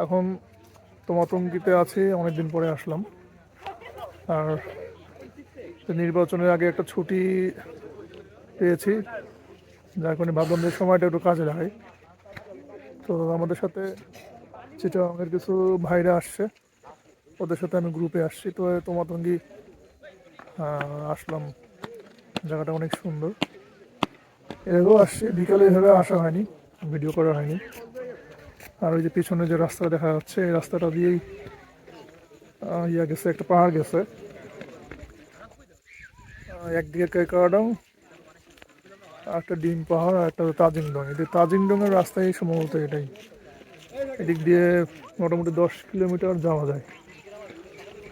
এখন তোমাতঙ্গিতে আছি, অনেকদিন পরে আসলাম। আর নির্বাচনের আগে একটা ছুটি পেয়েছি, যার কারণে ভাবলাম যে সময়টা একটু কাজে লাগাই। তো আমাদের সাথে চিটাগাংয়ের কিছু ভাইরা আসছে, ওদের সাথে আমি গ্রুপে আসছি। তো তোমাতঙ্গি আসলাম, জায়গাটা অনেক সুন্দর। এরও আসছি, বিকালে এভাবে আসা হয়নি, ভিডিও করা হয়নি। আর ওই যে পিছনে যে রাস্তা দেখা যাচ্ছে, এই রাস্তাটা দিয়েই গেছে, একটা পাহাড় গেছে। একদিকে কেকাডং, আর একটা ডিম পাহাড়, আর একটা তাজিংডং। এই তাজিংডং এর রাস্তায় সম্ভবত এটাই। এদিক দিয়ে মোটামুটি 10 কিলোমিটার যাওয়া যায়,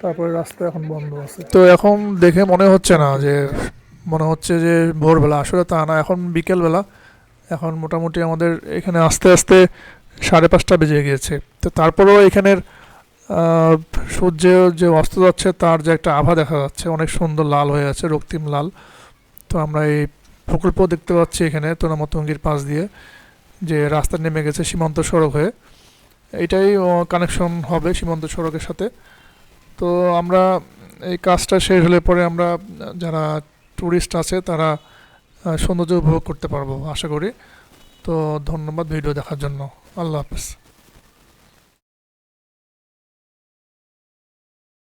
তারপরে রাস্তা এখন বন্ধ আছে। তো এখন দেখে মনে হচ্ছে যে ভোরবেলা, আসলে তা না, এখন বিকেলবেলা। এখন মোটামুটি আমাদের এখানে আস্তে আস্তে 5:30 বেজে গিয়েছে। তো তারপরেও এখানের আহ, সূর্য যে অস্ত যাচ্ছে, তার যে একটা আভা দেখা যাচ্ছে, অনেক সুন্দর লাল হয়ে আছে, রক্তিম লাল। তো আমরা এই প্রকল্প দেখতে পাচ্ছি এখানে তোনামতঙ্গির পাশ দিয়ে, যে রাস্তা নেমে গেছে সীমান্ত সড়ক হয়ে। এটাই কানেকশন হবে সীমান্ত সড়কের সাথে। তো আমরা এই কাজটা শেষ হলে পরে আমরা যারা ট্যুরিস্ট আছে তারা সৌন্দর্য উপভোগ করতে পারবো আশা করি। তো ধন্যবাদ ভিডিও দেখার জন্য। আল্লাহ হাফেজ।